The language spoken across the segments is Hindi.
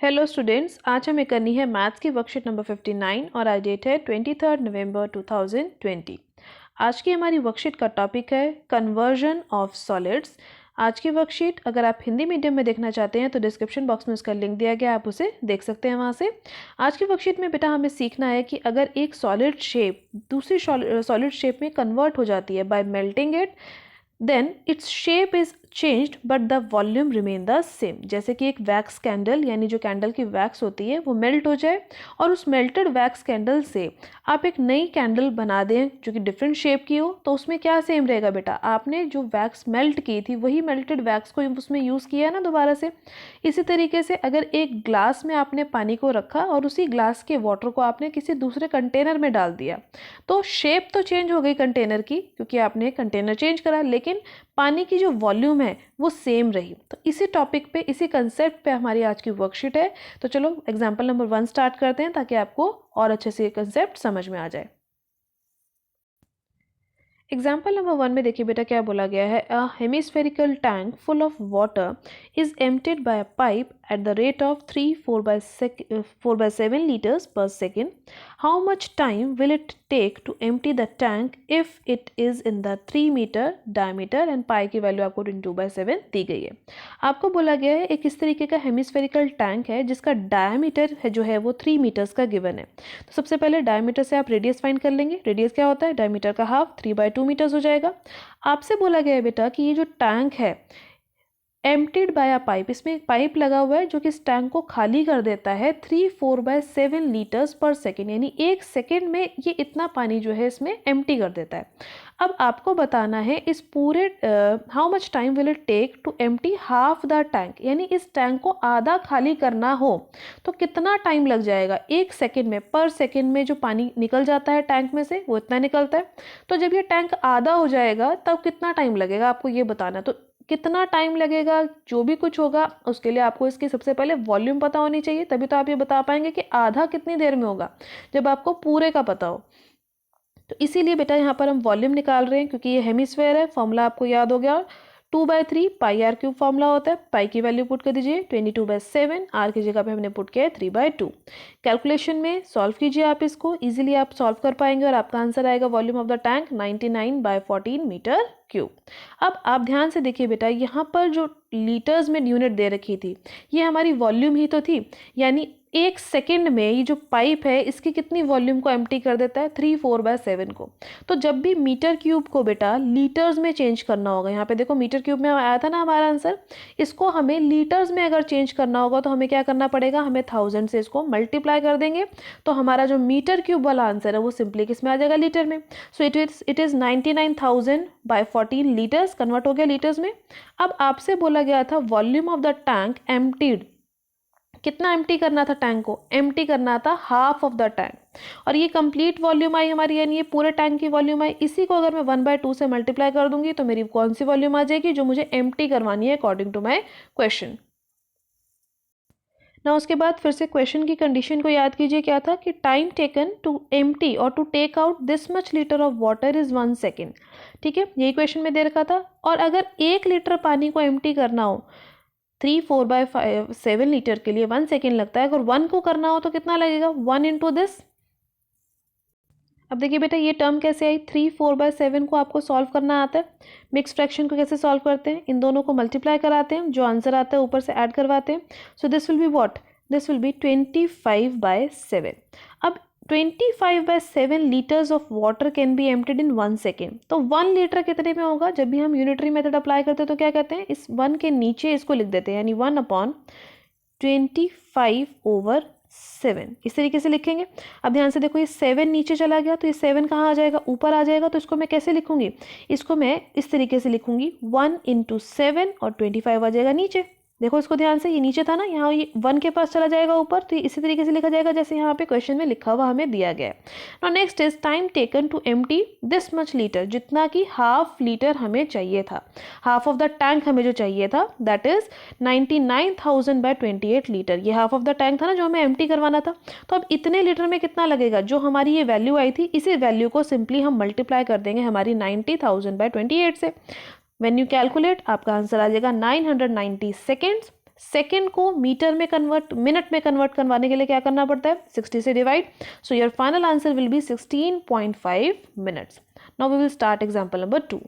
हेलो स्टूडेंट्स, आज हमें करनी है मैथ्स की वर्कशीट नंबर 59 और आज डेट है 23 नवंबर 2020। आज की हमारी वर्कशीट का टॉपिक है कन्वर्जन ऑफ सॉलिड्स। आज की वर्कशीट अगर आप हिंदी मीडियम में देखना चाहते हैं तो डिस्क्रिप्शन बॉक्स में उसका लिंक दिया गया, आप उसे देख सकते हैं वहाँ से। आज की वर्कशीट में बेटा हमें सीखना है कि अगर एक सॉलिड शेप दूसरी सॉलिड शेप में कन्वर्ट हो जाती है by melting it, then its shape is changed but the volume remain the same. जैसे कि एक वैक्स कैंडल यानी जो कैंडल की वैक्स होती है वो मेल्ट हो जाए और उस मेल्टेड वैक्स कैंडल से आप एक नई कैंडल बना दें जो कि डिफरेंट शेप की हो, तो उसमें क्या सेम रहेगा बेटा? आपने जो वैक्स मेल्ट की थी वही मेल्टेड वैक्स को उसमें यूज़ किया है ना दोबारा से। इसी तरीके से अगर एक ग्लास में आपने पानी को रखा और उसी ग्लास के वाटर को आपने किसी दूसरे कंटेनर में डाल दिया, तो शेप तो चेंज हो गई कंटेनर की क्योंकि आपने कंटेनर चेंज करा, लेकिन पानी की जो वॉल्यूम है वो सेम रही। तो इसी टॉपिक पे, इसी कंसेप्ट पे हमारी आज की वर्कशीट है। तो चलो एग्जांपल नंबर 1 स्टार्ट करते हैं ताकि आपको और अच्छे से ये कंसेप्ट समझ में आ जाए। एग्जाम्पल नंबर 1 में देखिए बेटा क्या बोला गया है। A hemispherical tank full of water is emptied by a pipe at the rate of 4/7 liters per second. How much time will it take to empty the tank if it is in the 3 meter diameter and pi की वैल्यू आपको 22/7 दी गई है। आपको बोला गया है एक इस तरीके का हेमिस्फेरिकल टैंक है जिसका डायमीटर है जो है वो 3 मीटर्स का गिवन है। तो सबसे पहले डायमीटर से आप रेडियस फाइंड कर लेंगे। रेडियस क्या होता है? डायमीटर का हाफ, 3/2 मीटर्स हो जाएगा। आपसे बोला गया है बेटा कि ये जो टैंक है एम्प्टीड बाय अ पाइप, इसमें एक पाइप लगा हुआ है जो कि इस टैंक को खाली कर देता है 3/4/7 लीटर्स पर सेकेंड, यानी एक सेकेंड में ये इतना पानी जो है इसमें एम्प्टी कर देता है। अब आपको बताना है इस पूरे how much time will it take to empty half the tank, यानी इस टैंक को आधा खाली करना हो तो कितना टाइम लग जाएगा। एक सेकेंड में, पर सेकेंड में जो पानी निकल जाता है टैंक में से वो इतना निकलता है। तो जब ये टैंक आधा हो जाएगा तब कितना टाइम लगेगा आपको ये बताना। तो कितना टाइम लगेगा, जो भी कुछ होगा उसके लिए आपको इसकी सबसे पहले वॉल्यूम पता होनी चाहिए, तभी तो आप ये बता पाएंगे कि आधा कितनी देर में होगा, जब आपको पूरे का पता हो। तो इसीलिए बेटा यहाँ पर हम वॉल्यूम निकाल रहे हैं क्योंकि ये हेमिस्फेयर है। फॉर्मूला आपको याद हो गया, 2/3 पाई आर क्यूब फॉर्मूला होता है। पाई की वैल्यू पुट कर दीजिए 22/7, आर की जगह पे हमने पुट किया है 3/2। कैलकुलेशन में सॉल्व कीजिए आप इसको, इजीली आप सॉल्व कर पाएंगे और आपका आंसर आएगा volume of the tank 99/14 metre cube. अब आप ध्यान से देखिए बेटा, यहाँ पर जो लीटर्स में यूनिट दे रखी थी ये हमारी वॉल्यूम ही तो थी, यानी एक सेकेंड में ये जो पाइप है इसकी कितनी वॉल्यूम को एम्प्टी कर देता है? 3/4/7 को। तो जब भी मीटर क्यूब को बेटा लीटर्स में चेंज करना होगा, यहाँ पे देखो मीटर क्यूब में आया था ना हमारा आंसर, इसको हमें लीटर्स में अगर चेंज करना होगा तो हमें क्या करना पड़ेगा? हमें 1000 से इसको मल्टीप्लाई कर देंगे तो हमारा जो मीटर क्यूब वाला आंसर है वो सिंपली किस में आ जाएगा? लीटर में। So it is 99,000/14 litres, convert हो गया लीटर्स में। अब आपसे बोला गया था volume of the tank emptied, कितना एम्प्टी करना था टैंक को? एम्प्टी करना था हाफ ऑफ द टैंक, और ये कंप्लीट वॉल्यूम आई हमारी, यानी ये पूरे टैंक की वॉल्यूम आई। इसी को अगर मैं 1/2 से मल्टीप्लाई कर दूंगी तो मेरी कौन सी वॉल्यूम आ जाएगी जो मुझे एम्प्टी करवानी है अकॉर्डिंग टू माई क्वेश्चन। ना उसके बाद फिर से क्वेश्चन की कंडीशन को याद कीजिए, क्या था कि टाइम टेकन टू एम्प्टी और to take out this much litre of water is 1 second. ठीक है, यही क्वेश्चन में दे रखा था। और अगर 1 लीटर पानी को एम्प्टी करना हो 3/4/7 लीटर के लिए 1 सेकेंड लगता है, अगर 1 को करना हो तो कितना लगेगा? 1 इंटू दिस। अब देखिए बेटा ये टर्म कैसे आई, 3/4/7 को आपको सॉल्व करना आता है। मिक्स फ्रैक्शन को कैसे सॉल्व करते हैं? इन दोनों को मल्टीप्लाई कराते हैं, जो आंसर आता है ऊपर से ऐड करवाते हैं। So this will be what? This will be 25/7। अब 25/7 litres of water can be emptied in 1 second. तो 1 लीटर कितने में होगा? जब भी हम यूनिटरी मेथड अप्लाई करते हैं तो क्या कहते हैं, इस 1 के नीचे इसको लिख देते हैं, यानी 1/25/7 इस तरीके से लिखेंगे। अब ध्यान से देखो ये 7 नीचे चला गया तो ये 7 कहाँ आ जाएगा? ऊपर आ जाएगा। तो इसको मैं कैसे लिखूंगी? इसको मैं इस तरीके से लिखूंगी 1 इंटू 7 और 25 आ जाएगा नीचे। देखो इसको ध्यान से, ये नीचे था ना, यहाँ ये 1 के पास चला जाएगा ऊपर, तो इसी तरीके से लिखा जाएगा जैसे यहाँ पे क्वेश्चन में लिखा हुआ हमें दिया गया है। Now next is time taken to empty this much litre, जितना कि हाफ लीटर हमें चाहिए था, हाफ ऑफ द टैंक हमें जो चाहिए था, दैट इज 99,000/28 लीटर। ये हाफ ऑफ द टैंक था ना जो हमें एम्प्टी करवाना था। तो अब इतने लीटर में कितना लगेगा? जो हमारी ये वैल्यू आई थी इसी वैल्यू को सिंपली हम मल्टीप्लाई कर देंगे हमारी 90,000/28 से। व्हेन यू कैलकुलेट आपका आंसर आ जाएगा 990 सेकेंड्स सेकेंड को मीटर में कन्वर्ट, मिनट में कन्वर्ट करवाने के लिए क्या करना पड़ता है, 60 से divide. So your final answer will be 16.5 minutes. Now we will start example number 2.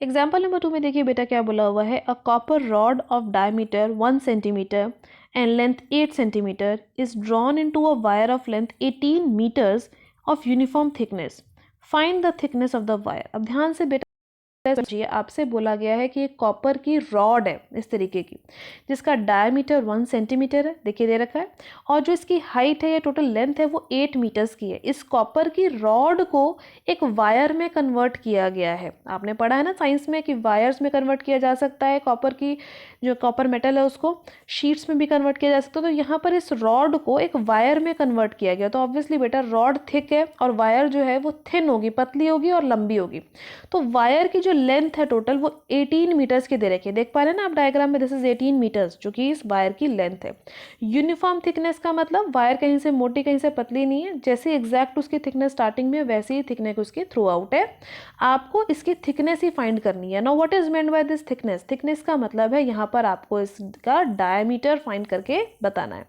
Example number 2 में देखिए बेटा क्या बोला हुआ है. A copper rod of diameter 1 centimetre and length 8 centimetre is drawn into a wire of length 18 metres of uniform thickness. Find the thickness of the wire. अब ध्यान से बेटा समझिए, आपसे बोला गया है कि एक कॉपर की रॉड है इस तरीके की, जिसका डायमीटर 1 सेंटीमीटर है, देखिए दे रखा है, और जो इसकी हाइट है या टोटल लेंथ है वो 8 मीटर्स की है. इस कॉपर की रॉड को एक वायर में कन्वर्ट किया गया है. आपने पढ़ा है ना साइंस में कि वायर्स में कन्वर्ट किया जा सकता है, कॉपर की जो कॉपर मेटल है उसको शीट्स में भी कन्वर्ट किया जा सकता है. तो यहाँ पर इस रॉड को एक वायर में कन्वर्ट किया गया. तो ऑब्वियसली बेटा रॉड थिक है और वायर जो है वो थिन होगी, पतली होगी और लंबी होगी. तो वायर की जो लेंथ है टोटल वो 18 मीटर्स की दे रखी है. देख पा रहे हैं ना आप डायग्राम में, दिस इज 18 मीटर्स जो कि इस वायर की लेंथ है. यूनिफॉर्म थिकनेस का मतलब वायर कहीं से मोटी कहीं से पतली नहीं है. जैसे एग्जैक्ट उसकी थिकनेस स्टार्टिंग में वैसे ही थिकनेस उसकी थ्रू आउट है. आपको इसकी थिकनेस ही फाइंड करनी है. Now what is meant by this thickness. Thickness का मतलब है यहाँ पर आपको इसका डायमीटर फाइंड करके बताना है.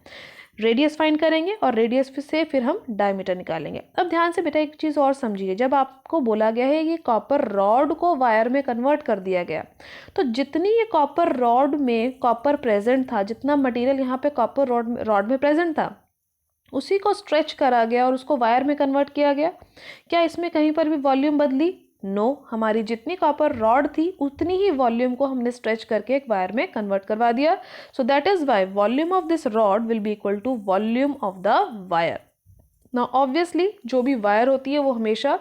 रेडियस फाइंड करेंगे और रेडियस से फिर हम डायमीटर निकालेंगे. अब ध्यान से बेटा एक चीज़ और समझिए, जब आपको बोला गया है ये कॉपर रॉड को वायर में कन्वर्ट कर दिया गया, तो जितनी ये कॉपर रॉड में कॉपर प्रेजेंट था, जितना मटेरियल यहाँ पे कॉपर रॉड में प्रेजेंट था, उसी को स्ट्रेच करा गया और उसको वायर में कन्वर्ट किया गया. क्या इसमें कहीं पर भी वॉल्यूम बदली? नो, हमारी जितनी कॉपर रॉड थी उतनी ही वॉल्यूम को हमने स्ट्रेच करके एक वायर में कन्वर्ट करवा दिया. So that is why volume of this rod will be equal to volume of the wire. Now obviously जो भी वायर होती है वो हमेशा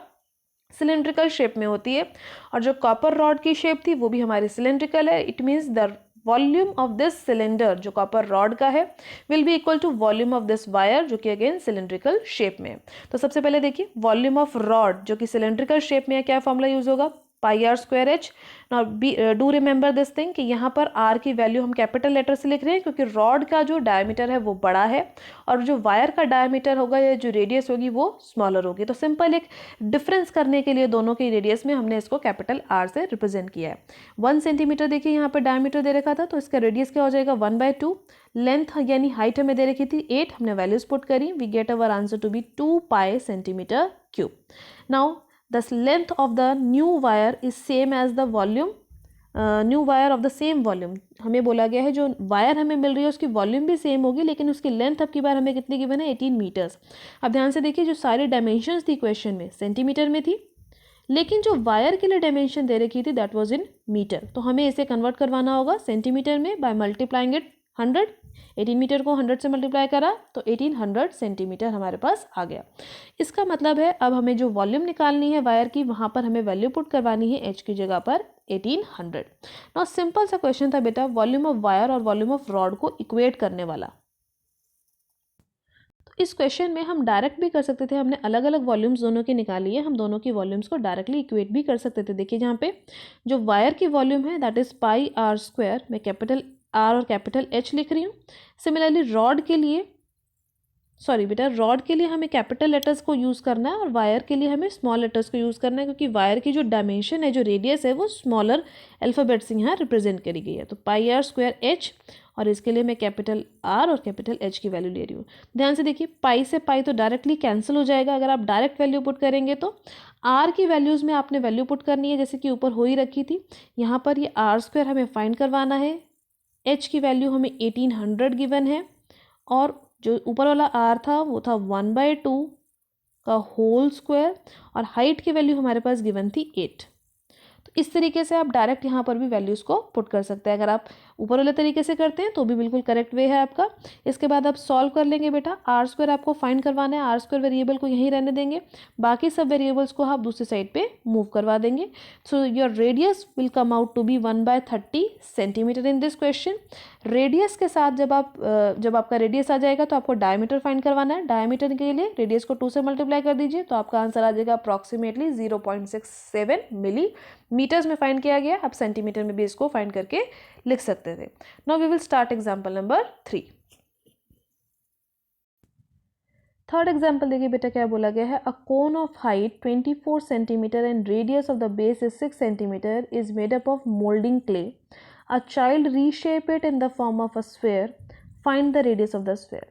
सिलेंड्रिकल शेप में होती है, और जो कॉपर रॉड की शेप थी वो भी हमारी सिलेंड्रिकल है. It means the volume of this cylinder जो कॉपर रॉड का है will be equal to volume of this wire जो कि अगेन सिलेंड्रिकल शेप में है. तो सबसे पहले देखिए वॉल्यूम ऑफ रॉड जो कि सिलेंड्रिकल शेप में है, क्या फॉर्मूला यूज होगा, pi are square h. Now do remember this thing कि यहाँ पर आर की वैल्यू हम कैपिटल लेटर से लिख रहे हैं क्योंकि रॉड का जो डायमीटर है वो बड़ा है और जो वायर का डायमीटर होगा या जो रेडियस होगी वो स्मॉलर होगी. तो सिंपल एक डिफरेंस करने के लिए दोनों की रेडियस में हमने इसको कैपिटल आर से रिप्रेजेंट किया है. 1 सेंटीमीटर देखिए यहाँ पर डायमीटर दे रखा था, तो इसका रेडियस क्या हो जाएगा 1/2. लेंथ यानी हाइट हमें दे रखी थी 8, हमने वैल्यूज पुट करी. We get our answer to be 2 pi centimetre cube. Now the length of the new wire is same as the volume new wire of the same volume. हमें बोला गया है जो वायर हमें मिल रही है उसकी वॉल्यूम भी सेम होगी, लेकिन उसकी लेंथ अब की बार हमें कितनी गिवन है 18 मीटर्स. अब ध्यान से देखिए जो सारी डायमेंशंस थी क्वेश्चन में सेंटीमीटर में थी, लेकिन जो वायर के लिए डायमेंशन दे रखी थी दैट वाज इन मीटर. तो हमें इसे कन्वर्ट करवाना होगा सेंटीमीटर में बाय मल्टीप्लाइंग इट 100. 18 मीटर को 100 से मल्टीप्लाई करा तो 1800 सेंटीमीटर हमारे पास आ गया. इसका मतलब है अब हमें जो वॉल्यूम निकालनी है वायर की वहाँ पर हमें वैल्यू पुट करवानी है एच की जगह पर 1800. नाउ सिंपल सा क्वेश्चन था बेटा वॉल्यूम ऑफ वायर और वॉल्यूम ऑफ रॉड को इक्वेट करने वाला. तो इस क्वेश्चन में हम डायरेक्ट भी कर सकते थे, हमने अलग अलग वॉल्यूम्स दोनों की निकाली है, हम दोनों की वॉल्यूम्स को डायरेक्टली इक्वेट भी कर सकते थे. देखिए यहाँ पे जो वायर की वॉल्यूम है that is pi are square, मैं कैपिटल आर और कैपिटल एच लिख रही हूँ. सिमिलरली रॉड के लिए रॉड के लिए हमें कैपिटल लेटर्स को यूज़ करना है और वायर के लिए हमें स्मॉल लेटर्स को यूज़ करना है, क्योंकि वायर की जो डायमेंशन है जो रेडियस है वो स्मॉलर अल्फ़ाबेट से यहाँ रिप्रेजेंट करी गई है. तो पाई आर स्क्वायर एच, और इसके लिए मैं कैपिटल आर और कैपिटल एच की वैल्यू ले रही हूँ. ध्यान से देखिए पाई से पाई तो डायरेक्टली कैंसिल हो जाएगा अगर आप डायरेक्ट वैल्यू पुट करेंगे. तो आर की वैल्यूज़ में आपने वैल्यू पुट करनी है जैसे कि ऊपर हो ही रखी थी. यहाँ पर ये आर स्क्वायर हमें फाइंड करवाना है, एच की वैल्यू हमें 1800 गिवन है, और जो ऊपर वाला आर था वो था 1/2 का होल स्क्वायर, और हाइट की वैल्यू हमारे पास गिवन थी 8. तो इस तरीके से आप डायरेक्ट यहाँ पर भी वैल्यूज़ को पुट कर सकते हैं. अगर आप ऊपर वाले तरीके से करते हैं तो भी बिल्कुल करेक्ट वे है आपका. इसके बाद आप सॉल्व कर लेंगे बेटा. आर स्क्वायर आपको फाइंड करवाना है, आर स्क्वायर वेरिएबल को यहीं रहने देंगे, बाकी सब वेरिएबल्स को आप दूसरी साइड पे मूव करवा देंगे. So your radius will come out to be 1/30 centimetre in this question. Radius के साथ जब आपका रेडियस आ जाएगा तो आपको डायमीटर फाइंड करवाना है. डायमीटर के लिए रेडियस को 2 से मल्टीप्लाई कर दीजिए तो आपका आंसर आ जाएगा अप्रॉक्सीमेटली 0.67 मिलीमीटर्स में फाइंड किया गया. आप सेंटीमीटर में भी इसको फाइंड करके लिख सकते थे. Now we will start example number 3. Third example देखिए बेटा क्या बोला गया है. A cone of height 24 centimetre and radius of the base is 6 centimetre is made up of moulding clay. A child reshape it in the form of a sphere, find the radius of the sphere.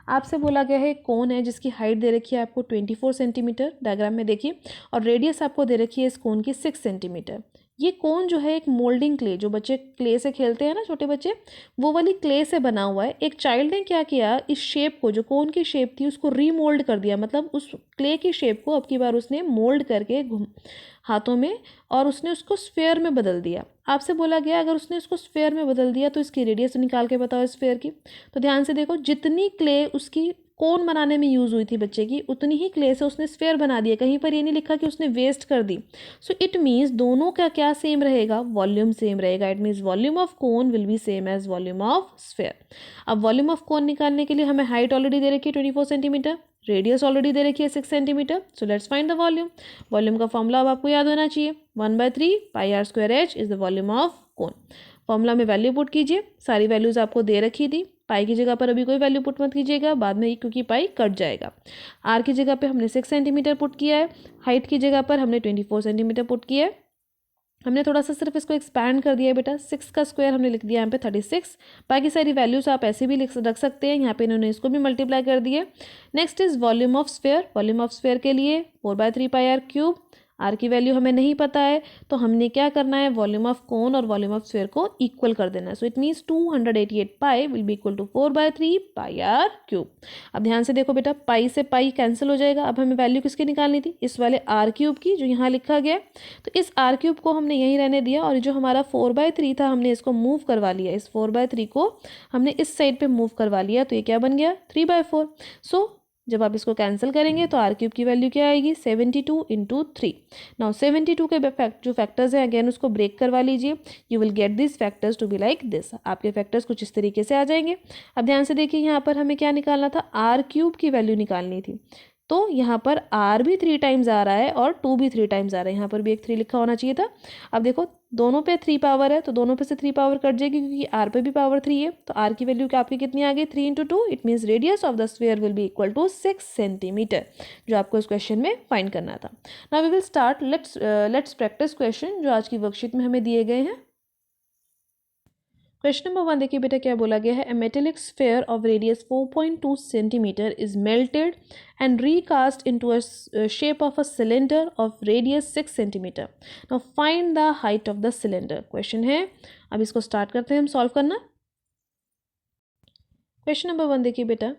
आपसे बोला गया है एक कोन है जिसकी हाइट दे रखी है आपको 24 सेंटीमीटर, डायग्राम में देखिए, और रेडियस आपको दे रखी है इस कोन की 6 सेंटीमीटर। ये कोन जो है एक मोल्डिंग क्ले, जो बच्चे क्ले से खेलते हैं ना छोटे बच्चे, वो वाली क्ले से बना हुआ है। एक चाइल्ड ने क्या किया, इस शेप को, जो कोन की शेप थी, उसको रीमोल्ड कर दिया, मतलब उस क्ले की शेप को अब की बार उसने मोल्ड करके हाथों में, और उसने उसको स्फेयर में बदल दिया। आपसे बोला गया अगर उसने उसको स्फेयर में बदल दिया तो इसकी रेडियस निकाल के बताओ स्फेयर की। तो ध्यान से देखो, जितनी क्ले उसकी कोन बनाने में यूज़ हुई थी बच्चे की, उतनी ही क्ले से उसने स्फेयर बना दिया। कहीं पर ये नहीं लिखा कि उसने वेस्ट कर दी। सो इट मीन्स दोनों का क्या सेम रहेगा, वॉल्यूम सेम रहेगा। It means volume of cone will be same as volume of sphere. अब वॉल्यूम ऑफ कोन निकालने के लिए हमें हाइट ऑलरेडी दे रखी है 24 सेंटीमीटर, रेडियस ऑलरेडी दे रखी है 6 centimetre. So let's find the volume. Volume का फॉर्मूला अब आपको याद होना चाहिए, 1/3 πr² is the volume of cone. Formula में वैल्यू पुट कीजिए, सारी वैल्यूज आपको दे रखी थी। पाई की जगह पर अभी कोई वैल्यू पुट मत कीजिएगा, बाद में क्योंकि पाई कट जाएगा। आर की जगह पे हमने 6 सेंटीमीटर पुट किया है, हाइट की जगह पर हमने 24 सेंटीमीटर पुट किया है। हमने थोड़ा सा सिर्फ इसको एक्सपैंड कर दिया है बेटा, 6 का स्क्वायर हमने लिख दिया यहाँ पे 36। बाकी सारी वैल्यूज आप ऐसे भी रख सकते हैं, यहाँ पे इन्होंने इसको भी मल्टीप्लाई कर दिया। Next is volume of sphere. Volume of sphere के लिए 4/3 πr³। आर की वैल्यू हमें नहीं पता है, तो हमने क्या करना है, वॉल्यूम ऑफ कोन और वॉल्यूम ऑफ स्फेयर को इक्वल कर देना है। So it means 288 pi will be equal to 4/3 πr³। अब ध्यान से देखो बेटा, पाई से पाई कैंसिल हो जाएगा। अब हमें वैल्यू किसकी निकालनी थी, इस वाले r³ की, जो यहाँ लिखा गया। तो इस r³ को हमने यहीं रहने दिया, और जो हमारा 4/3 था हमने इसको मूव करवा लिया। इस 4/3 को हमने इस साइड पे मूव करवा लिया, तो ये क्या बन गया, 3/4। सो जब आप इसको कैंसिल करेंगे तो r³ की वैल्यू क्या आएगी, 72 × 3। नाउ 72 के जो फैक्टर्स हैं अगेन उसको ब्रेक करवा लीजिए। You will get this factors to be like this. आपके फैक्टर्स कुछ इस तरीके से आ जाएंगे। अब ध्यान से देखिए, यहाँ पर हमें क्या निकालना था, r³ की वैल्यू निकालनी थी। तो यहाँ पर r भी 3 टाइम्स आ रहा है और 2 भी 3 टाइम्स आ रहा है, यहाँ पर भी एक 3 लिखा होना चाहिए था। अब देखो दोनों पे 3 पावर है, तो दोनों पे से 3 पावर कट जाएगी, क्योंकि r पे भी पावर 3 है। तो r की वैल्यू आपकी कितनी आ गई, 3 × 2। It means radius of the sphere will be equal to 6 centimetre, जो आपको इस क्वेश्चन में फाइंड करना था। Now we will start, let's practice question जो आज की वर्कशीट में हमें दिए गए हैं। क्वेश्चन नंबर 1 देखिए बेटा, क्या बोला गया है, a metallic sphere of radius 4.2 centimetre is melted and recast into a shape of a cylinder of radius 6 centimetre. Now find the height of the cylinder. Question है, अब इसको स्टार्ट करते हैं हम सॉल्व करना। क्वेश्चन नंबर 1 देखिए बेटा,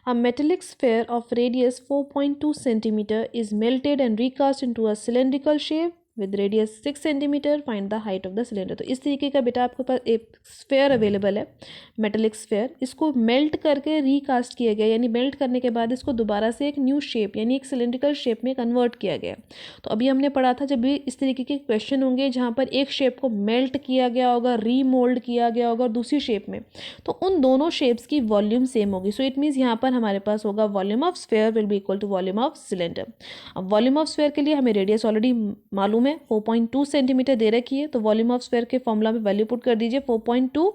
a metallic sphere of radius 4.2 centimeter is melted and recast into a cylindrical shape with radius 6 centimetre. Find the height of the cylinder. तो इस तरीके का बेटा आपके पास एक स्फेयर अवेलेबल है, मेटेलिक स्फेयर। इसको मेल्ट करके रीकास्ट किया गया, यानी मेल्ट करने के बाद इसको दोबारा से एक न्यू शेप यानी एक सिलेंड्रिकल शेप में कन्वर्ट किया गया। तो अभी हमने पढ़ा था, जब भी इस तरीके के क्वेश्चन होंगे जहाँ पर एक शेप को मेल्ट किया गया होगा, रीमोल्ड किया गया होगा दूसरी शेप में, तो उन दोनों शेप्स की वॉल्यूम सेम होगी। सो इट मीन्स यहाँ पर हमारे पास होगा volume of sphere will be equal to volume of cylinder. अब वॉल्यूम ऑफ स्फेयर के लिए हमें रेडियस ऑलरेडी मालूम है, 4.2 सेंटीमीटर दे रखी है। तो वॉल्यूम ऑफ स्फेयर के फॉर्मूला में वैल्यू पुट कर दीजिए 4.2,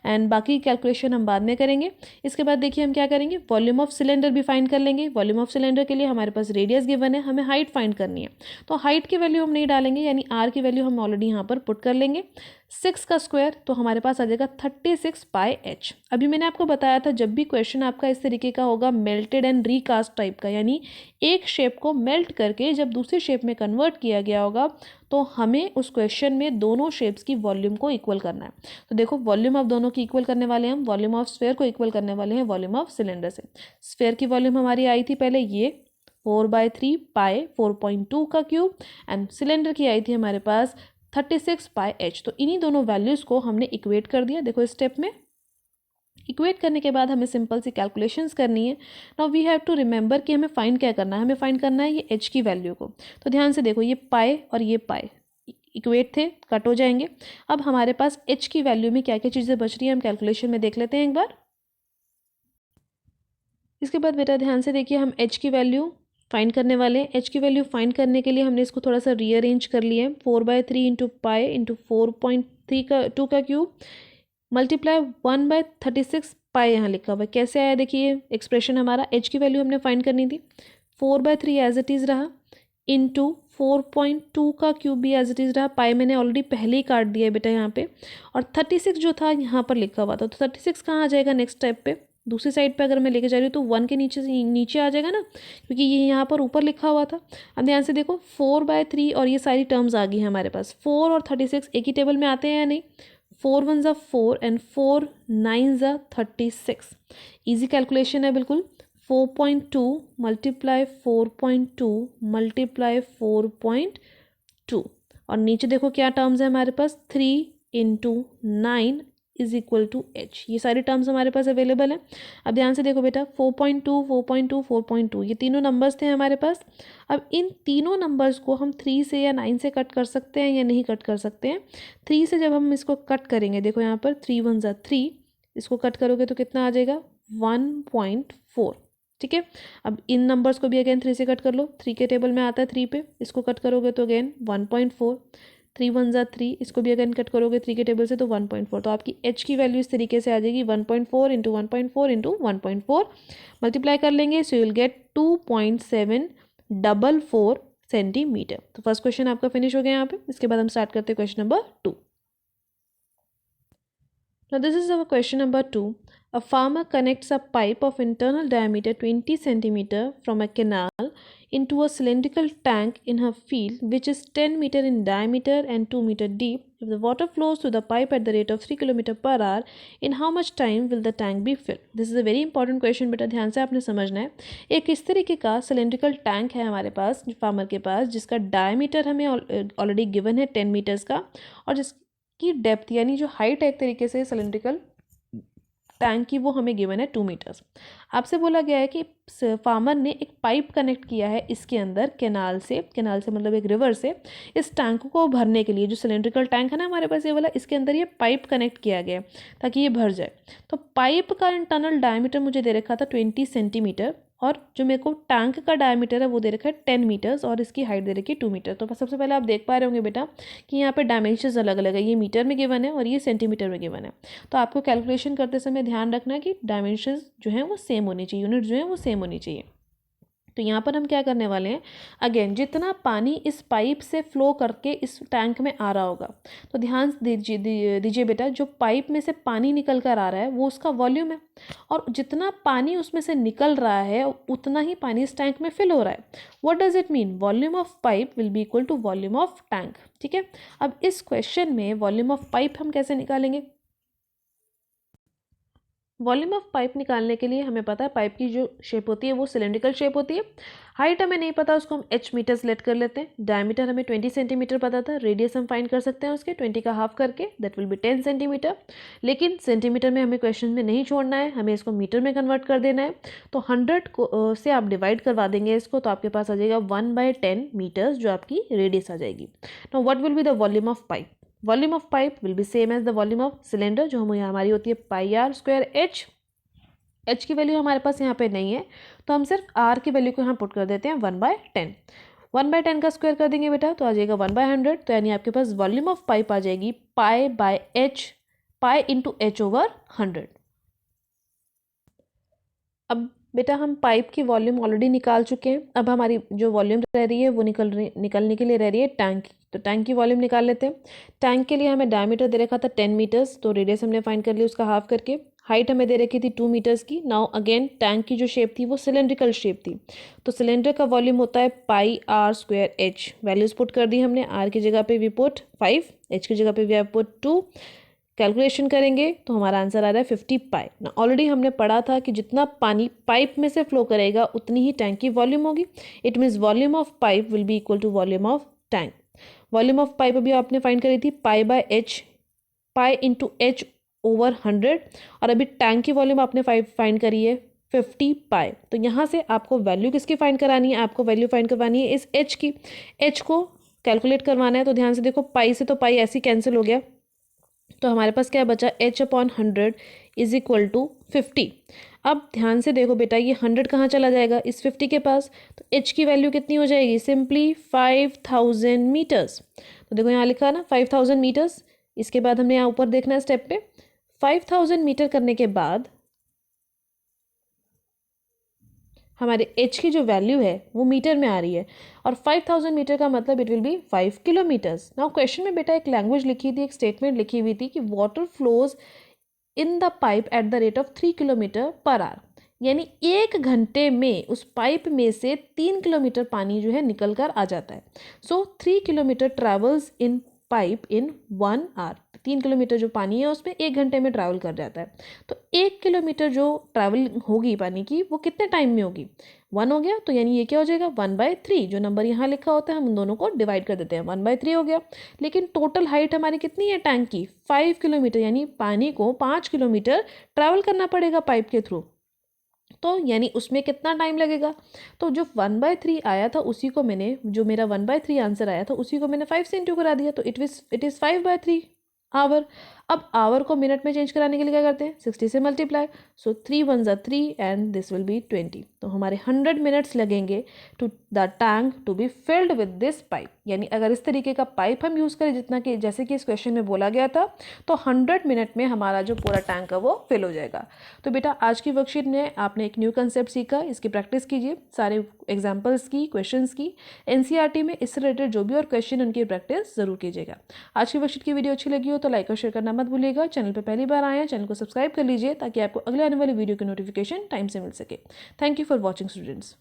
एंड बाकी कैलकुलेशन हम बाद में करेंगे। इसके बाद देखिए हम क्या करेंगे, वॉल्यूम ऑफ सिलेंडर भी फाइंड कर लेंगे। वॉल्यूम ऑफ सिलेंडर के लिए हमारे पास रेडियस गिवन है, हमें हाइट फाइंड करनी है। तो हाइट की वैल्यू हम नहीं डालेंगे, यानी आर की वैल्यू हम ऑलरेडी यहाँ पर पुट कर लेंगे। 6 का स्क्वायर तो हमारे पास आ जाएगा 36 πh। अभी मैंने आपको बताया था, जब भी क्वेश्चन आपका इस तरीके का होगा मेल्टेड एंड रीकास्ट टाइप का, यानी एक शेप को मेल्ट करके जब दूसरी शेप में कन्वर्ट किया गया होगा, तो हमें उस क्वेश्चन में दोनों शेप्स की वॉल्यूम को इक्वल करना है। तो देखो वॉल्यूम ऑफ दोनों की इक्वल करने वाले हैं हम, वॉल्यूम ऑफ स्फेयर को इक्वल करने वाले हैं वॉल्यूम ऑफ सिलेंडर से। स्फेयर की वॉल्यूम हमारी आई थी पहले ये 4/3 पाई 4.2 का क्यूब, एंड सिलेंडर की आई थी हमारे पास 36 πh। तो इन्हीं दोनों वैल्यूज़ को हमने इक्वेट कर दिया। देखो इस स्टेप में इक्वेट करने के बाद हमें सिंपल सी कैलकुलेशंस करनी है। Now we have to remember कि हमें फाइंड क्या करना है, हमें फाइंड करना है ये h की वैल्यू को। तो ध्यान से देखो, ये पाई और ये पाई इक्वेट थे, कट हो जाएंगे। अब हमारे पास h की वैल्यू में क्या क्या चीज़ें बच रही हैं हम कैलकुलेशन में देख लेते हैं एक बार। इसके बाद बेटा ध्यान से देखिए, हम h की वैल्यू फाइंड करने वाले हैं। h की वैल्यू फाइंड करने के लिए हमने इसको थोड़ा सा रीअरेंज कर लिया है। 4/3 × पाई × 4.3 का 2 का क्यूब मल्टीप्लाई 1/36 पाई यहाँ लिखा हुआ है। कैसे आया देखिए एक्सप्रेशन हमारा, h की वैल्यू हमने फाइंड करनी थी, 4/3 एज इट इज़ रहा, इंटू 4.2 का क्यूब भी एज इट इज़ रहा, पाई मैंने ऑलरेडी पहले ही काट दिया है बेटा यहाँ पे, और 36 जो था यहाँ पर लिखा हुआ था, तो 36 कहाँ आ जाएगा नेक्स्ट स्टेप पे, दूसरी साइड पे अगर मैं लेके जा रही हूँ तो 1 के नीचे आ जाएगा ना, क्योंकि ये यहाँ पर ऊपर लिखा हुआ था। अब ध्यान से देखो 4/3 और ये सारी टर्म्स आ गई हैं हमारे पास। 4 और 36 एक ही टेबल में आते हैं या नहीं? 4 1 ज़ा 4 एंड 4 9 ज़ा 36। ईजी कैलकुलेशन है बिल्कुल। 4.2 मल्टीप्लाई 4.2 मल्टीप्लाई 4.2, और नीचे देखो क्या टर्म्स है हमारे पास, 3 × 9 इज इक्वल टू एच। ये सारी टर्म्स हमारे पास अवेलेबल हैं। अब ध्यान से देखो बेटा 4.2 4.2 4.2 ये तीनों नंबर्स थे हमारे पास। अब इन तीनों नंबर्स को हम 3 से या 9 से कट कर सकते हैं या नहीं कट कर सकते हैं। 3 से जब हम इसको कट करेंगे, देखो यहाँ पर 3 1 ज़ा 3, इसको कट करोगे तो कितना आ जाएगा 1.4। ठीक है, अब इन नंबर्स को भी अगेन 3 से कट कर लो, 3 के टेबल में आता है 3 पे, इसको कट करोगे तो अगेन 1.4। 3 1 ज़ा 3, इसको भी अगेन कट करोगे 3 के टेबल से तो 1.4। तो आपकी h की वैल्यू इस तरीके से आ जाएगी 1.4 × 1.4 × 1.4 मल्टीप्लाई कर लेंगे, so you will gate 2.744 centimetre. तो फर्स्ट क्वेश्चन आपका फिनिश हो गया यहाँ पे। इसके बाद हम स्टार्ट करते हैं question number 2। Now this is our question number 2. A farmer connects a pipe of internal diameter 20 centimeter from a canal into a cylindrical tank in her field which is 10 meter in diameter and 2 meter deep. If the water flows through the pipe at the rate of 3 km per hour, in how much time will the tank be filled? This is a very important question बेटा, ध्यान से आपने समझना है। एक इस तरीके का सिलेंड्रिकल टैंक है हमारे पास फार्मर के पास, जिसका डायमीटर हमें ऑलरेडी गिवन है 10 मीटर्स का, और जिसकी डेप्थ यानी जो हाइट है एक तरीके से सिलेंड्रिकल टैंक की वो हमें गिवन है 2 मीटर्स। आपसे बोला गया है कि फार्मर ने एक पाइप कनेक्ट किया है इसके अंदर कैनाल से मतलब एक रिवर से, इस टैंक को भरने के लिए। जो सिलेंड्रिकल टैंक है ना हमारे पास ये वाला, इसके अंदर ये पाइप कनेक्ट किया गया ताकि ये भर जाए। तो पाइप का इंटरनल डायमीटर मुझे दे रखा था 20 सेंटीमीटर, और जो मेरे को टैंक का डायमीटर है वो दे रखा है 10 मीटर्स, और इसकी हाइट दे रखी है 2 मीटर। तो सबसे पहले आप देख पा रहे होंगे बेटा कि यहाँ पे डायमेंशंस अलग अलग है, ये मीटर में गिवन है और ये सेंटीमीटर में गिवन है। तो आपको कैलकुलेशन करते समय ध्यान रखना कि डायमेंशंस जो हैं वो सेम होनी चाहिए, यूनिट जो है वो सेम होनी चाहिए। तो यहाँ पर हम क्या करने वाले हैं, अगेन जितना पानी इस पाइप से फ्लो करके इस टैंक में आ रहा होगा, तो ध्यान दीजिए बेटा, जो पाइप में से पानी निकल कर आ रहा है वो उसका वॉल्यूम है, और जितना पानी उसमें से निकल रहा है उतना ही पानी इस टैंक में फिल हो रहा है। What does it mean? Volume of pipe will be equal to volume of tank. ठीक है, अब इस क्वेश्चन में वॉल्यूम ऑफ पाइप हम कैसे निकालेंगे? वॉल्यूम ऑफ पाइप निकालने के लिए हमें पता है पाइप की जो शेप होती है वो सिलेंड्रिकल शेप होती है। हाइट हमें नहीं पता, उसको हम h मीटर्स लेट कर लेते हैं। डायमीटर हमें 20 सेंटीमीटर पता था, रेडियस हम फाइंड कर सकते हैं उसके 20 का हाफ करके, दैट विल बी 10 सेंटीमीटर। लेकिन सेंटीमीटर में हमें क्वेश्चन में नहीं छोड़ना है, हमें इसको मीटर में कन्वर्ट कर देना है। तो 100 को से आप डिवाइड करवा देंगे इसको, तो आपके पास आ जाएगा 1/10 मीटर्स, जो आपकी रेडियस आ जाएगी। Now what will be the volume of pipe? Volume of pipe will be same as the volume of cylinder, जो हमारी होती है πr²h। h की वैल्यू हमारे पास यहाँ पे नहीं है, तो हम सिर्फ r की वैल्यू को यहाँ पुट कर देते हैं 1/10। 1/10 का स्क्वायर कर देंगे बेटा तो आ जाएगा 1/100। तो यानी आपके पास वॉल्यूम ऑफ पाइप आ जाएगी π/h, pi into H over 100। अब बेटा हम पाइप की वॉल्यूम ऑलरेडी निकाल चुके हैं, अब हमारी जो वॉल्यूम रह रही है वो निकलने के लिए रह रही है टैंक की। तो टैंक की वॉल्यूम निकाल लेते हैं। टैंक के लिए हमें डायमीटर दे रखा था 10 मीटर्स, तो रेडियस हमने फाइंड कर लिया उसका हाफ करके। हाइट हमें दे रखी थी 2 मीटर्स की। नाउ अगेन टैंक की जो शेप थी वो सिलेंड्रिकल शेप थी, तो सिलेंडर का वॉल्यूम होता है πr²h। वैल्यूज पुट कर दी हमने, r की जगह पे वी पुट 5, h की जगह पे वी हैव पुट 2। कैलकुलेशन करेंगे तो हमारा आंसर आ रहा है 50 पाई। ना ऑलरेडी हमने पढ़ा था कि जितना पानी पाइप में से फ्लो करेगा उतनी ही टैंक की वॉल्यूम होगी। It means volume of pipe will be equal to volume of tank. Volume of pipe अभी आपने फाइंड करी थी π/h, pi into h over 100, और अभी टैंक की वॉल्यूम आपने फाइंड करी है 50 पाई। तो यहाँ से आपको वैल्यू किसकी फाइंड करानी है? आपको वैल्यू फाइंड करवानी है इस h की। h को कैलकुलेट करवाना है, तो ध्यान से देखो पाई से तो पाई ऐसे ही कैंसिल हो गया, तो हमारे पास क्या बचा? h/100 is equal to 50। अब ध्यान से देखो बेटा, ये 100 कहाँ चला जाएगा? इस 50 के पास। तो h की वैल्यू कितनी हो जाएगी? Simply 5000 metres. तो देखो यहाँ लिखा है ना 5000 मीटर्स। इसके बाद हमने यहाँ ऊपर देखना है स्टेप पे, 5000 मीटर करने के बाद हमारे h की जो वैल्यू है वो मीटर में आ रही है और 5000 मीटर का मतलब it will be 5 kilometres. Now question में बेटा एक लैंग्वेज लिखी थी, एक स्टेटमेंट लिखी हुई थी कि water flows in the pipe at the rate of 3 kilometre per hour, यानी 1 घंटे में उस पाइप में से 3 किलोमीटर पानी जो है निकल कर आ जाता है। So 3 kilometre travels in pipe in 1 hour, 3 kilometre जो पानी है उसमें 1 घंटे में ट्रैवल कर जाता है। तो 1 किलोमीटर जो ट्रैवल होगी पानी की वो कितने टाइम में होगी, 1 हो गया, तो यानी ये क्या हो जाएगा 1/3, जो नंबर यहाँ लिखा होता है हम उन दोनों को डिवाइड कर देते हैं, 1/3 हो गया। लेकिन टोटल हाइट हमारी कितनी है टैंक की, 5 किलोमीटर, यानी पानी को 5 किलोमीटर ट्रैवल करना पड़ेगा पाइप के थ्रू, तो यानी उसमें कितना टाइम लगेगा। तो जो 1/3 आया था उसी को मैंने, जो मेरा 1/3 आंसर आया था उसी को मैंने 5 से इंटू करा दिया, तो इट इज़ 5/3 आवर। अब आवर को मिनट में चेंज कराने के लिए क्या करते हैं, 60 से मल्टीप्लाई, सो 3 1 ज़ा 3 एंड दिस विल बी 20। तो हमारे 100 मिनट्स लगेंगे to the tank to be filled with this pipe. यानी अगर इस तरीके का पाइप हम यूज़ करें जितना कि जैसे कि इस क्वेश्चन में बोला गया था, तो 100 मिनट में हमारा जो पूरा टैंक है वो फिल हो जाएगा। तो बेटा आज की वर्कशीट में आपने एक न्यू कंसेप्ट सीखा, इसकी प्रैक्टिस कीजिए, सारे एग्जाम्पल्स की, क्वेश्चंस की, एनसीईआरटी में इससे रिलेटेड जो भी और क्वेश्चन उनकी प्रैक्टिस जरूर कीजिएगा। आज की वर्कशीट की वीडियो अच्छी लगी हो तो लाइक और शेयर करना मत भूलिएगा। चैनल पर पहली बार आए हैं, चैनल को सब्सक्राइब कर लीजिए ताकि आपको अगले आने वाली वीडियो की नोटिफिकेशन टाइम से मिल सके। Thank you for watching students.